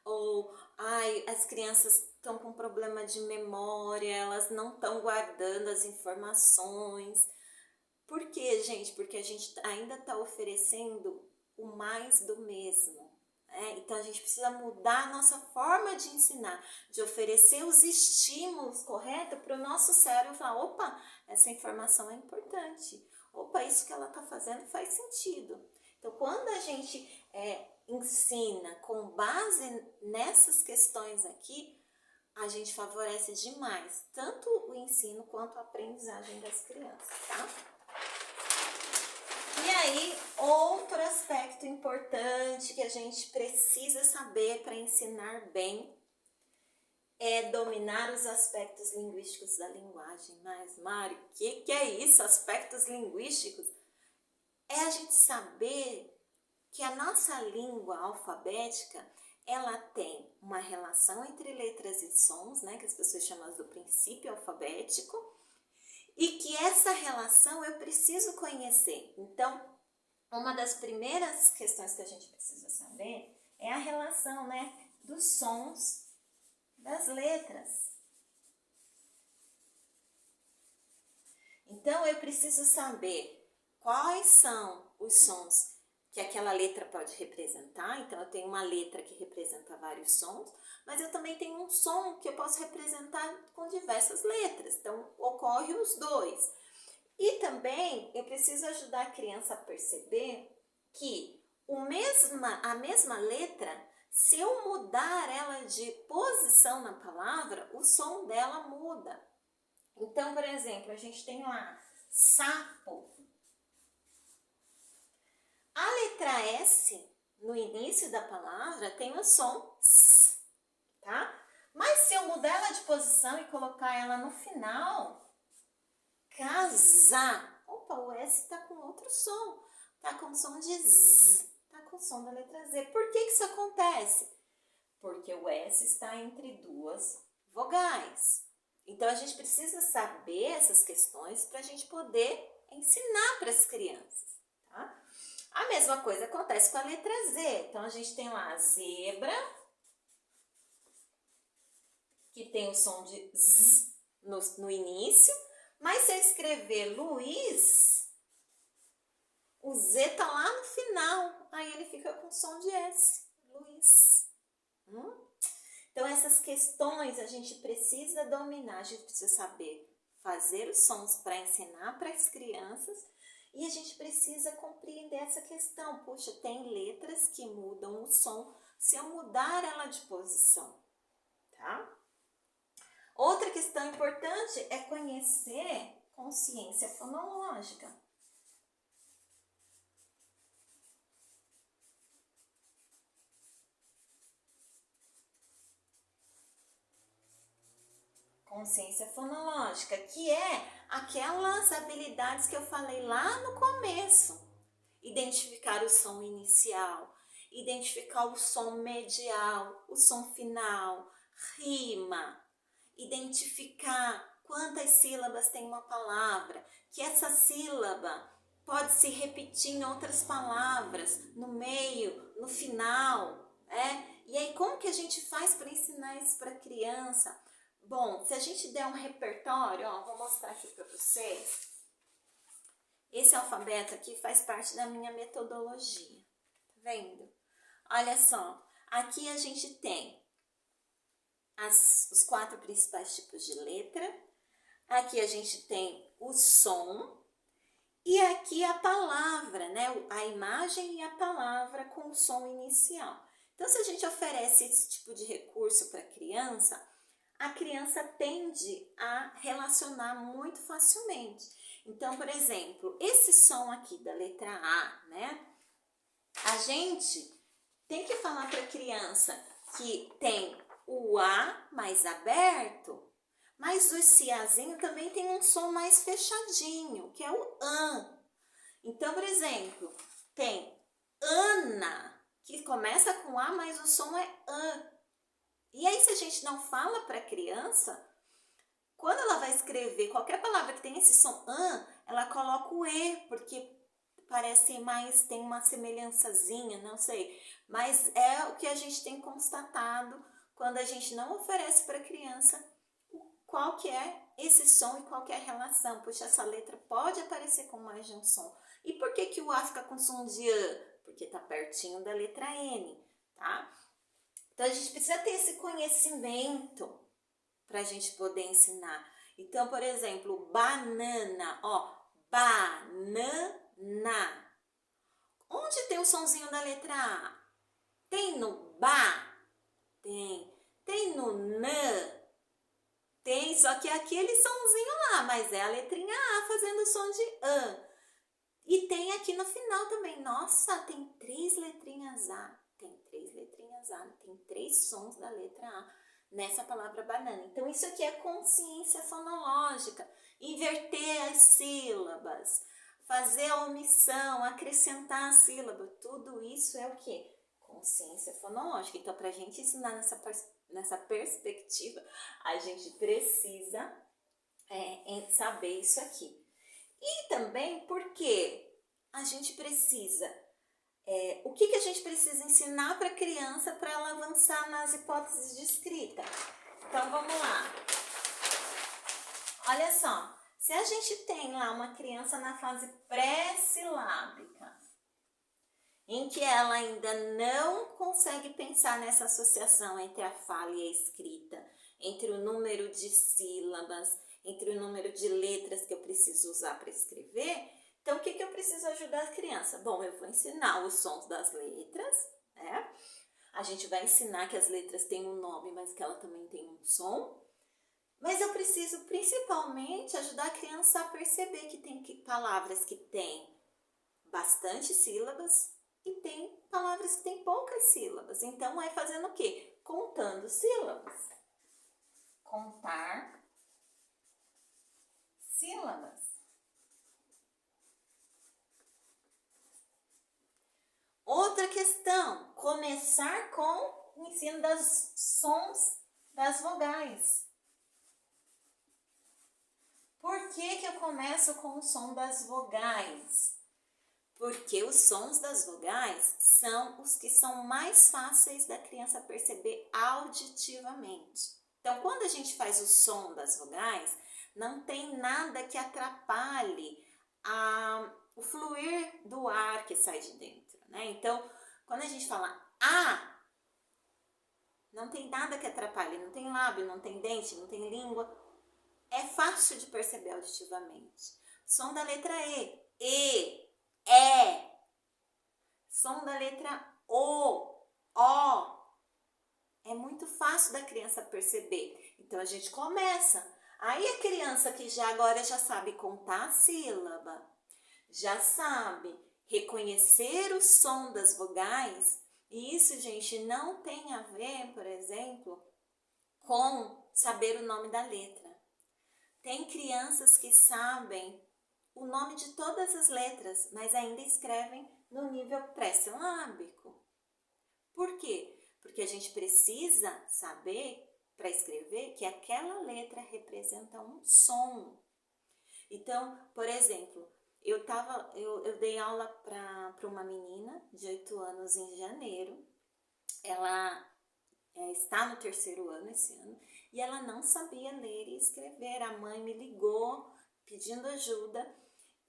Ou, as crianças estão com problema de memória, elas não estão guardando as informações. Por quê, gente? Porque a gente ainda está oferecendo o mais do mesmo. Então, a gente precisa mudar a nossa forma de ensinar, de oferecer os estímulos corretos para o nosso cérebro falar, opa, essa informação é importante. Opa, isso que ela está fazendo faz sentido. Então, quando a gente ensina com base nessas questões aqui, a gente favorece demais tanto o ensino quanto a aprendizagem das crianças, tá? E aí, outro aspecto importante que a gente precisa saber para ensinar bem é dominar os aspectos linguísticos da linguagem. Mas, Mário, o que é isso, aspectos linguísticos? É a gente saber que a nossa língua alfabética, ela tem uma relação entre letras e sons, né, que as pessoas chamam do princípio alfabético, e que essa relação eu preciso conhecer. Então, uma das primeiras questões que a gente precisa saber é a relação, né, dos sons das letras. Então, eu preciso saber quais são os sons que aquela letra pode representar. Então, eu tenho uma letra que representa vários sons, mas eu também tenho um som que eu posso representar com diversas letras. Então, ocorre os dois. E também, eu preciso ajudar a criança a perceber que a mesma letra, se eu mudar ela de posição na palavra, o som dela muda. Então, por exemplo, a gente tem lá sapo. A letra S, no início da palavra, tem o som S, tá? Mas se eu mudar ela de posição e colocar ela no final, casar. Opa, o S está com outro som. Está com som de Z. Está com som da letra Z. Por que isso acontece? Porque o S está entre duas vogais. Então, a gente precisa saber essas questões para a gente poder ensinar para as crianças, tá? A mesma coisa acontece com a letra Z. Então, a gente tem lá a zebra, que tem o som de Z no início, mas se eu escrever Luiz, o Z tá lá no final, aí ele fica com som de S, Luiz. Então, essas questões a gente precisa dominar, a gente precisa saber fazer os sons para ensinar para as crianças e a gente precisa compreender essa questão. Puxa, tem letras que mudam o som se eu mudar ela de posição, tá? Outra questão importante é conhecer consciência fonológica. Consciência fonológica, que é aquelas habilidades que eu falei lá no começo. Identificar o som inicial, identificar o som medial, o som final, rima, identificar quantas sílabas tem uma palavra, que essa sílaba pode se repetir em outras palavras, no meio, no final, E aí, como que a gente faz para ensinar isso para a criança? Bom, se a gente der um repertório, vou mostrar aqui para vocês. Esse alfabeto aqui faz parte da minha metodologia, tá vendo? Olha só, aqui a gente tem os 4 principais tipos de letra, aqui a gente tem o som, e aqui a palavra, né? A imagem e a palavra com o som inicial. Então, se a gente oferece esse tipo de recurso para a criança tende a relacionar muito facilmente. Então, por exemplo, esse som aqui da letra A, né? A gente tem que falar para a criança que tem o A mais aberto, mas o ciazinho também tem um som mais fechadinho, que é o an. Então, por exemplo, tem Ana, que começa com A, mas o som é an. E aí, se a gente não fala para a criança, quando ela vai escrever qualquer palavra que tem esse som an, ela coloca o E, porque parece mais, tem uma semelhançazinha, não sei. Mas é o que a gente tem constatado quando a gente não oferece para a criança qual que é esse som e qual que é a relação. Puxa, essa letra pode aparecer com mais de um som. E por que que o A fica com som de A? Porque está pertinho da letra N, tá? Então, a gente precisa ter esse conhecimento para a gente poder ensinar. Então, por exemplo, banana, banana. Onde tem o sonzinho da letra A? Tem no ba? Tem. Tem no nã? Tem, só que é aquele sonzinho lá, mas é a letrinha A fazendo o som de an. E tem aqui no final também. Nossa, tem 3 letrinhas A. Tem 3 letrinhas A. Tem 3 sons da letra A nessa palavra banana. Então, isso aqui é consciência fonológica. Inverter as sílabas, fazer a omissão, acrescentar a sílaba. Tudo isso é o quê? Consciência fonológica. Então, para a gente ensinar nessa perspectiva, a gente precisa saber isso aqui. E também porque a gente precisa, o que a gente precisa ensinar para a criança para ela avançar nas hipóteses de escrita? Então, vamos lá. Olha só, se a gente tem lá uma criança na fase pré-silábica, em que ela ainda não consegue pensar nessa associação entre a fala e a escrita, entre o número de sílabas, entre o número de letras que eu preciso usar para escrever, então o que eu preciso ajudar a criança? Bom, eu vou ensinar os sons das letras, né? A gente vai ensinar que as letras têm um nome, mas que ela também tem um som. Mas eu preciso principalmente ajudar a criança a perceber que tem palavras que têm bastante sílabas e tem palavras que têm poucas sílabas. Então, é fazendo o quê? Contando sílabas. Contar sílabas. Outra questão, começar com o ensino dos sons das vogais. Por que eu começo com o som das vogais? Porque os sons das vogais são os que são mais fáceis da criança perceber auditivamente. Então, quando a gente faz o som das vogais, não tem nada que atrapalhe o fluir do ar que sai de dentro, né? Então, quando a gente fala A, não tem nada que atrapalhe, não tem lábio, não tem dente, não tem língua. É fácil de perceber auditivamente. Som da letra E, som da letra O. É muito fácil da criança perceber. Então, a gente começa. Aí, a criança que agora já sabe contar a sílaba, já sabe reconhecer o som das vogais, e isso, gente, não tem a ver, por exemplo, com saber o nome da letra. Tem crianças que sabem o nome de todas as letras, mas ainda escrevem no nível pré-silábico. Por quê? Porque a gente precisa saber, para escrever, que aquela letra representa um som. Então, por exemplo, eu dei aula para uma menina de 8 anos em janeiro. Ela está no 3º ano esse ano e ela não sabia ler e escrever. A mãe me ligou pedindo ajuda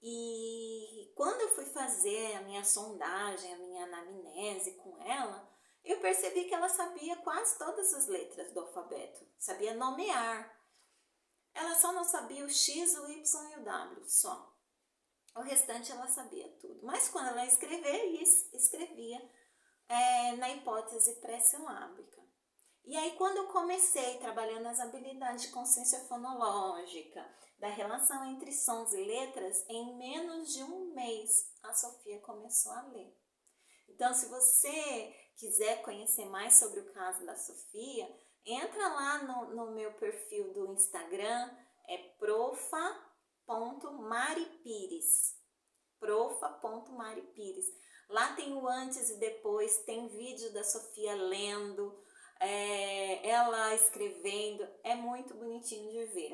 e quando eu fui fazer a minha sondagem, a minha anamnese com ela, eu percebi que ela sabia quase todas as letras do alfabeto, sabia nomear. Ela só não sabia o X, o Y e o W, só. O restante ela sabia tudo. Mas quando ela escrevia na hipótese pré-silábica. E aí, quando eu comecei trabalhando as habilidades de consciência fonológica, da relação entre sons e letras, em menos de um mês, a Sofia começou a ler. Então, se você quiser conhecer mais sobre o caso da Sofia, entra lá no meu perfil do Instagram, é profa.maripires. profa.maripires. Lá tem o antes e depois, tem vídeo da Sofia lendo, ela escrevendo, é muito bonitinho de ver.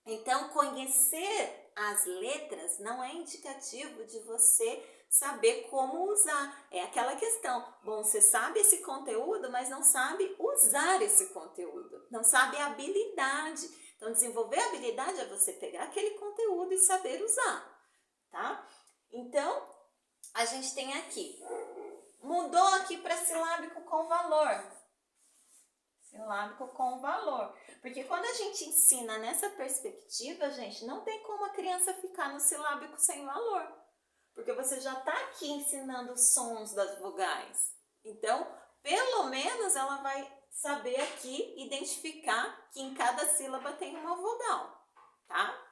Então, conhecer as letras não é indicativo de você saber como usar. É aquela questão, bom, você sabe esse conteúdo, mas não sabe usar esse conteúdo, não sabe a habilidade. Então, desenvolver a habilidade é você pegar aquele conteúdo e saber usar, tá? Então, a gente tem aqui, mudou aqui para silábico com valor. Silábico com valor. Porque quando a gente ensina nessa perspectiva, gente, não tem como a criança ficar no silábico sem valor. Porque você já está aqui ensinando os sons das vogais. Então, pelo menos ela vai saber aqui identificar que em cada sílaba tem uma vogal, tá?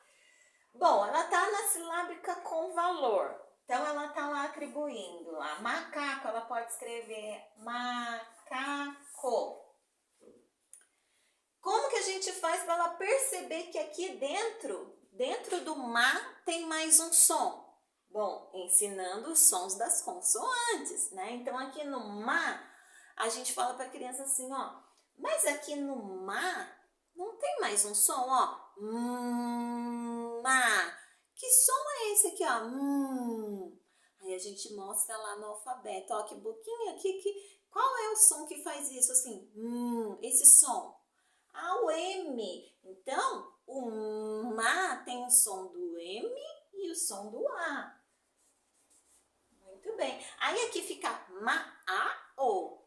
Bom, ela está na silábica com valor. Então, ela está lá atribuindo lá. Macaco, ela pode escrever macaco. Como que a gente faz para ela perceber que aqui dentro do ma, tem mais um som? Bom, ensinando os sons das consoantes, né? Então, aqui no ma, a gente fala para a criança assim, ó. Mas aqui no ma, não tem mais um som, ó. Ma. Que som é esse aqui, ó? Aí a gente mostra lá no alfabeto, ó, que boquinha aqui, qual é o som que faz isso, assim? Esse som. O M. Então, o ma tem o som do M e o som do A. Muito bem. Aí aqui fica ma-a-o.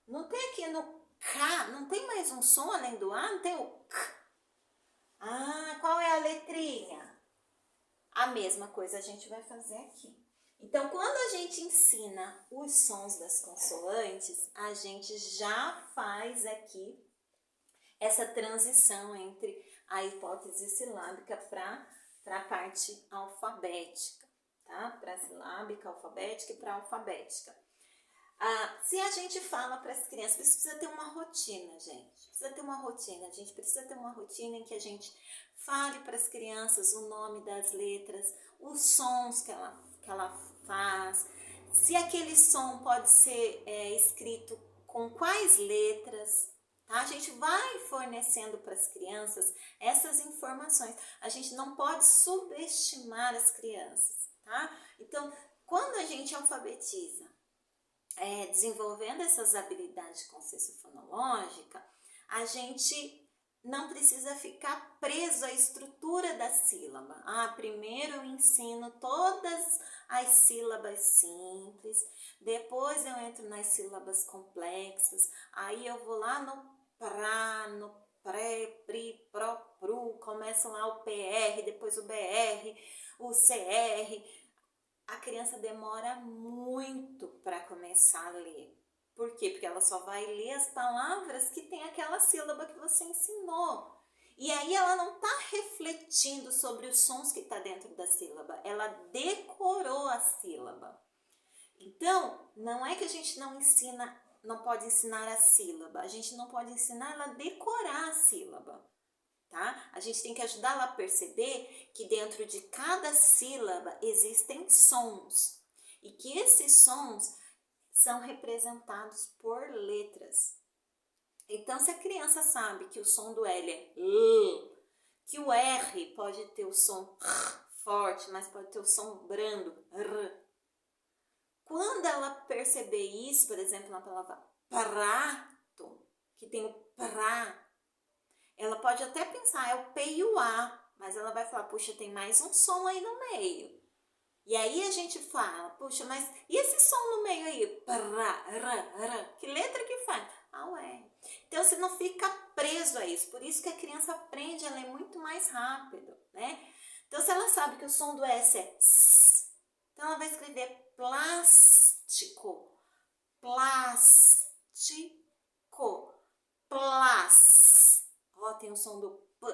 Não tem aqui no K, não tem mais um som além do A? Não tem o K? Qual é a letrinha? A mesma coisa a gente vai fazer aqui. Então, quando a gente ensina os sons das consoantes, a gente já faz aqui essa transição entre a hipótese silábica para a parte alfabética, tá? Para a silábica, alfabética e para a alfabética. Se a gente fala para as crianças, precisa ter uma rotina, gente. Precisa ter uma rotina. A gente precisa ter uma rotina em que a gente fale para as crianças o nome das letras, os sons que ela faz, se aquele som pode ser escrito com quais letras. A gente vai fornecendo para as crianças essas informações. A gente não pode subestimar as crianças, tá? Então, quando a gente alfabetiza, desenvolvendo essas habilidades de consciência fonológica, a gente não precisa ficar preso à estrutura da sílaba. Primeiro eu ensino todas as sílabas simples, depois eu entro nas sílabas complexas, aí eu vou lá no pra, no pré, pri, pró, pru, começa lá o PR, depois o BR, o CR. A criança demora muito para começar a ler. Por quê? Porque ela só vai ler as palavras que tem aquela sílaba que você ensinou. E aí ela não está refletindo sobre os sons que está dentro da sílaba. Ela decorou a sílaba. Então, não é que a gente não pode ensinar a sílaba. A gente não pode ensinar ela a decorar a sílaba. Tá? A gente tem que ajudá-la a perceber que dentro de cada sílaba existem sons. E que esses sons são representados por letras. Então, se a criança sabe que o som do L é L, que o R pode ter o som forte, mas pode ter o som brando, R. Quando ela perceber isso, por exemplo, na palavra prato, que tem o pra, ela pode até pensar, é o P e o A, mas ela vai falar, puxa, tem mais um som aí no meio. E aí a gente fala, puxa, mas e esse som no meio aí? Pra, ra, que letra que faz? Ah, ué. Então você não fica preso a isso, por isso que a criança aprende a ler muito mais rápido, né? Então se ela sabe que o som do S é S, então ela vai escrever plástico, plástico, plás. Ó, tem o som do P,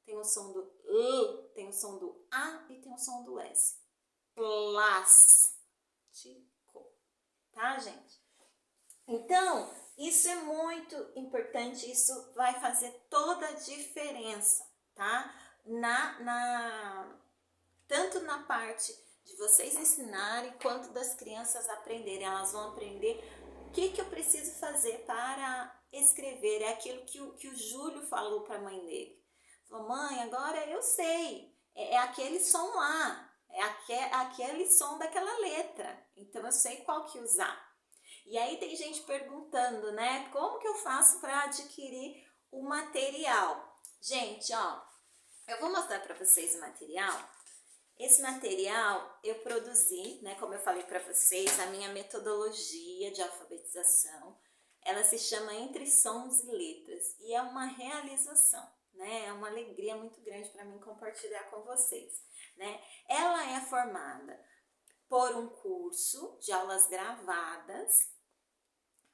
tem o som do L, tem o som do A e tem o som do S. Plástico, tá, gente? Então, isso é muito importante, isso vai fazer toda a diferença, tá? Tanto na parte de vocês ensinarem, quanto das crianças aprenderem. Elas vão aprender o que eu preciso fazer para escrever. É aquilo que o Júlio falou para a mãe dele. Falou, mãe, agora eu sei, é aquele som lá. É aquele som daquela letra, então eu sei qual que usar. E aí tem gente perguntando, né, como que eu faço para adquirir o material? Gente, ó, eu vou mostrar para vocês o material. Esse material eu produzi, né, como eu falei para vocês, a minha metodologia de alfabetização, ela se chama Entre Sons e Letras e é uma realização, né, é uma alegria muito grande para mim compartilhar com vocês, né. Ela é formada por um curso de aulas gravadas,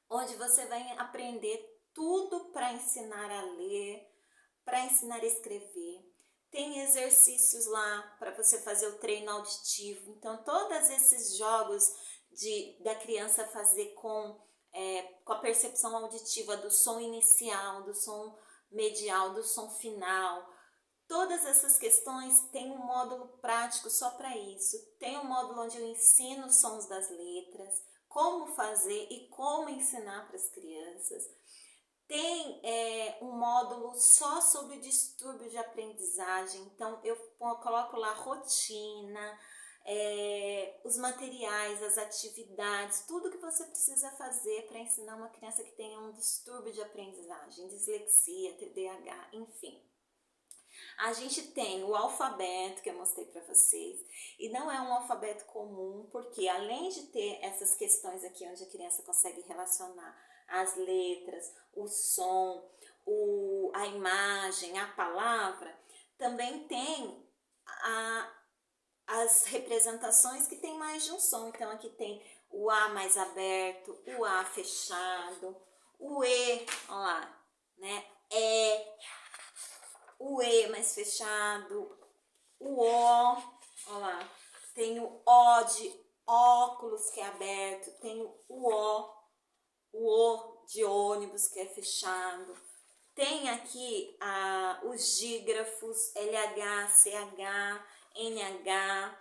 onde você vai aprender tudo para ensinar a ler, para ensinar a escrever. Tem exercícios lá para você fazer o treino auditivo. Então, todos esses jogos da criança fazer com a percepção auditiva do som inicial, do som medial, do som final. Todas essas questões tem um módulo prático só para isso. Tem um módulo onde eu ensino os sons das letras, como fazer e como ensinar para as crianças. Tem um módulo só sobre distúrbio de aprendizagem, então eu coloco lá rotina, os materiais, as atividades, tudo que você precisa fazer para ensinar uma criança que tenha um distúrbio de aprendizagem, dislexia, TDAH, enfim. A gente tem o alfabeto que eu mostrei para vocês, e não é um alfabeto comum, porque além de ter essas questões aqui onde a criança consegue relacionar as letras, o som, a imagem, a palavra, também tem as representações que tem mais de um som. Então aqui tem o A mais aberto, o A fechado, o E, ó lá, né? O E mais fechado, o O, ó lá, tem o O de óculos que é aberto, tem o O de ônibus que é fechado, tem aqui os dígrafos LH, CH, NH,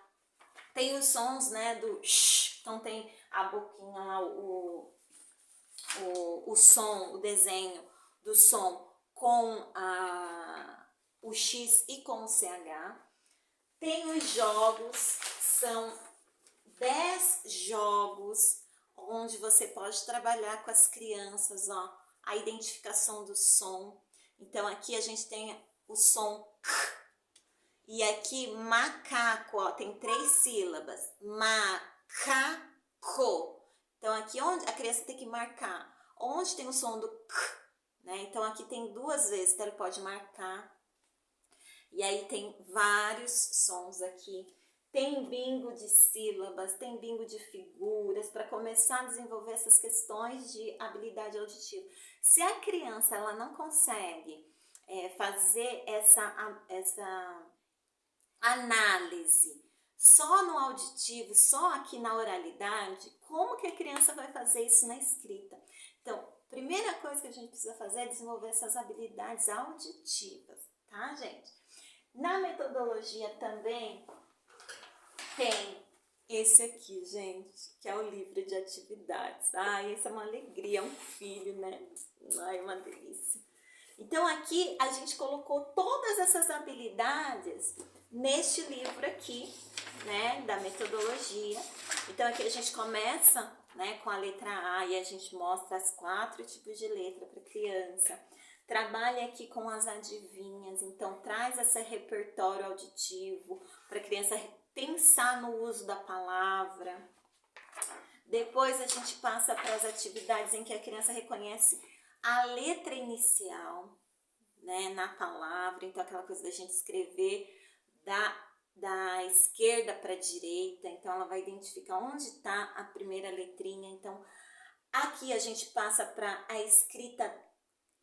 tem os sons, né, do sh, então tem a boquinha lá, o som, o desenho do som com o X e com o CH. Tem os jogos, são 10 jogos onde você pode trabalhar com as crianças, ó, a identificação do som. Então aqui a gente tem o som K, e aqui macaco, ó, tem 3 sílabas, macaco. Então aqui onde a criança tem que marcar, onde tem o som do K, né? Então aqui tem 2 vezes, então ele pode marcar. E aí tem vários sons aqui. Tem bingo de sílabas, tem bingo de figuras, para começar a desenvolver essas questões de habilidade auditiva. Se a criança ela não consegue fazer essa análise só no auditivo, só aqui na oralidade, como que a criança vai fazer isso na escrita? Então, primeira coisa que a gente precisa fazer é desenvolver essas habilidades auditivas, tá, gente? Na metodologia também tem esse aqui, gente, que é o livro de atividades. Ai, essa é uma alegria, é um filho, né? Ai, uma delícia. Então aqui a gente colocou todas essas habilidades neste livro aqui, né, da metodologia. Então aqui a gente começa, né, com a letra A e a gente mostra as 4 tipos de letra para criança. Trabalha aqui com as adivinhas, então traz esse repertório auditivo para a criança pensar no uso da palavra. Depois a gente passa para as atividades em que a criança reconhece a letra inicial, né, na palavra. Então aquela coisa da gente escrever da esquerda para a direita, então ela vai identificar onde está a primeira letrinha. Então aqui a gente passa para a escrita,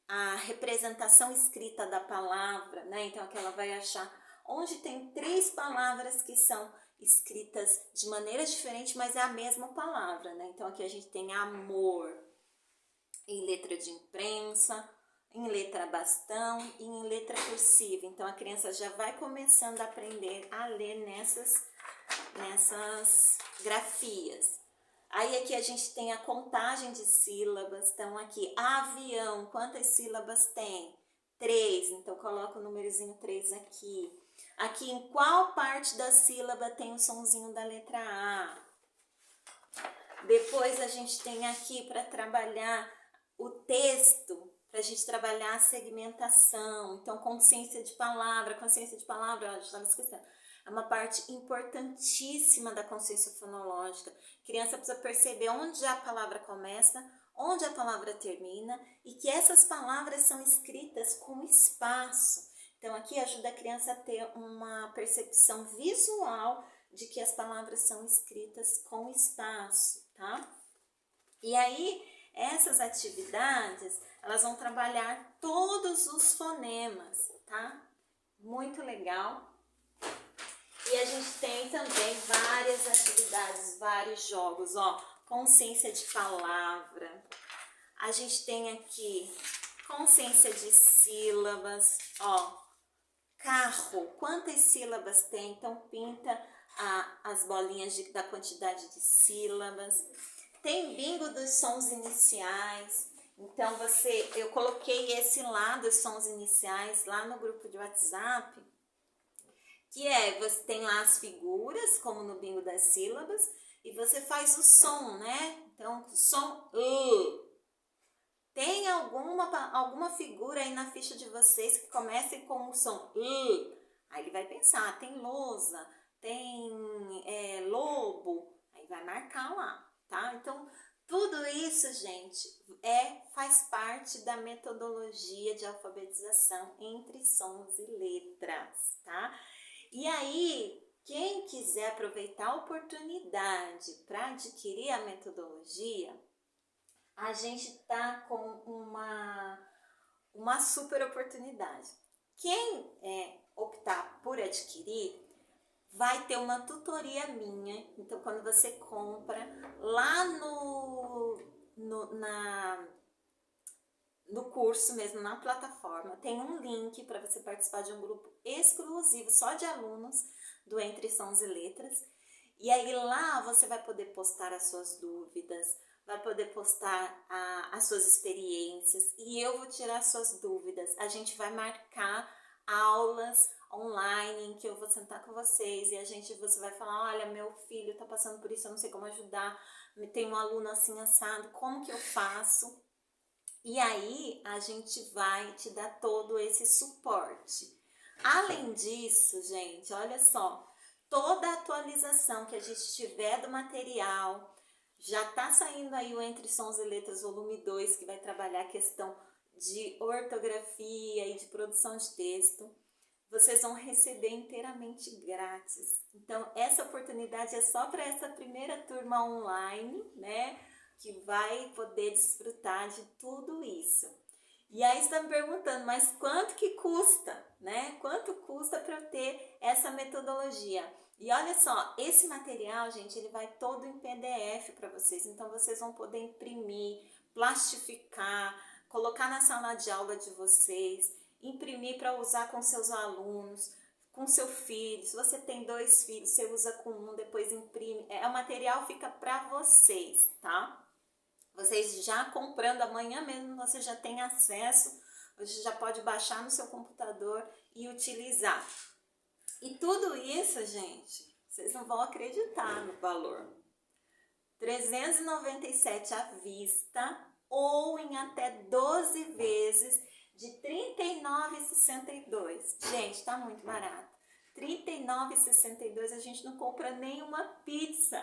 a representação escrita da palavra, né? Então aqui ela vai achar onde tem 3 palavras que são escritas de maneira diferente, mas é a mesma palavra, né? Então aqui a gente tem amor em letra de imprensa, em letra bastão e em letra cursiva. Então a criança já vai começando a aprender a ler nessas grafias. Aí aqui a gente tem a contagem de sílabas. Então aqui, avião, quantas sílabas tem? 3, então coloca o númerozinho 3 aqui. Aqui em qual parte da sílaba tem o sonzinho da letra A? Depois a gente tem aqui para trabalhar o texto, para a gente trabalhar a segmentação. Então consciência de palavra, ó, já estava esquecendo. É uma parte importantíssima da consciência fonológica. A criança precisa perceber onde a palavra começa, onde a palavra termina e que essas palavras são escritas com espaço. Então aqui ajuda a criança a ter uma percepção visual de que as palavras são escritas com espaço, tá? E aí essas atividades, elas vão trabalhar todos os fonemas, tá? Muito legal. E a gente tem também várias atividades, vários jogos, ó, consciência de palavra. A gente tem aqui consciência de sílabas, ó, carro, quantas sílabas tem? Então pinta as bolinhas da quantidade de sílabas. Tem bingo dos sons iniciais. Então eu coloquei esse lá dos sons iniciais lá no grupo de WhatsApp, que você tem lá as figuras, como no bingo das sílabas, e você faz o som, né? Então, som Tem alguma figura aí na ficha de vocês que comece com o som Aí ele vai pensar, tem lousa, tem lobo, aí vai marcar lá, tá? Então, tudo isso, gente, faz parte da metodologia de alfabetização entre sons e letras, tá? E aí, quem quiser aproveitar a oportunidade para adquirir a metodologia, a gente tá com uma super oportunidade. Quem optar por adquirir, vai ter uma tutoria minha. Então, quando você compra lá no curso mesmo, na plataforma, tem um link para você participar de um grupo exclusivo só de alunos do Entre Sons e Letras. E aí lá você vai poder postar as suas dúvidas, vai poder postar as suas experiências e eu vou tirar as suas dúvidas. A gente vai marcar aulas online em que eu vou sentar com vocês e você vai falar, olha, meu filho está passando por isso, eu não sei como ajudar, tem um aluno assim assado, como que eu faço? E aí a gente vai te dar todo esse suporte. Além disso, gente, olha só, toda a atualização que a gente tiver do material, já tá saindo aí o Entre Sons e Letras volume 2, que vai trabalhar a questão de ortografia e de produção de texto. Vocês vão receber inteiramente grátis. Então, essa oportunidade é só para essa primeira turma online, né? Que vai poder desfrutar de tudo isso. E aí você está me perguntando, mas quanto que custa, né? Quanto custa para eu ter essa metodologia? E olha só, esse material, gente, ele vai todo em PDF para vocês. Então, vocês vão poder imprimir, plastificar, colocar na sala de aula de vocês, imprimir para usar com seus alunos, com seu filho. Se você tem 2 filhos, você usa com um, depois imprime. O material fica para vocês, tá? Vocês já comprando amanhã mesmo, você já tem acesso, você já pode baixar no seu computador e utilizar. E tudo isso, gente, vocês não vão acreditar no valor. 397 à vista ou em até 12 vezes de R$ 39,62. Gente, tá muito barato. R$ 39,62 a gente não compra nenhuma pizza,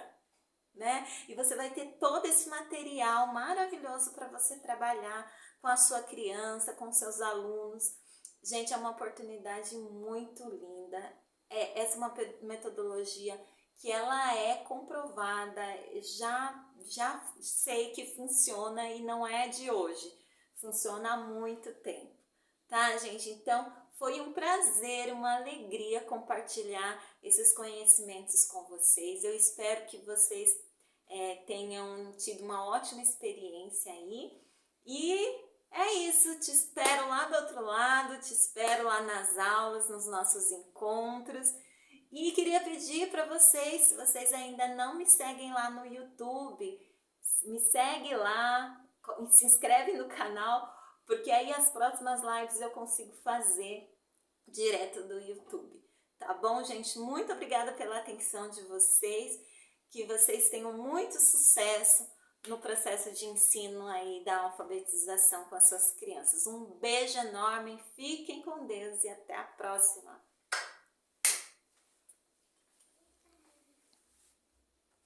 né? E você vai ter todo esse material maravilhoso para você trabalhar com a sua criança, com seus alunos. Gente, é uma oportunidade muito linda. Essa é uma metodologia que ela é comprovada, já sei que funciona e não é de hoje. Funciona há muito tempo, tá, gente? Então, foi um prazer, uma alegria compartilhar esses conhecimentos com vocês. Eu espero que vocês tenham tido uma ótima experiência aí. E é isso, te espero lá do outro lado, te espero lá nas aulas, nos nossos encontros. E queria pedir para vocês, se vocês ainda não me seguem lá no YouTube, me segue lá, se inscreve no canal, porque aí as próximas lives eu consigo fazer direto do YouTube. Tá bom, gente? Muito obrigada pela atenção de vocês, que vocês tenham muito sucesso no processo de ensino aí da alfabetização com as suas crianças. Um beijo enorme, fiquem com Deus e até a próxima!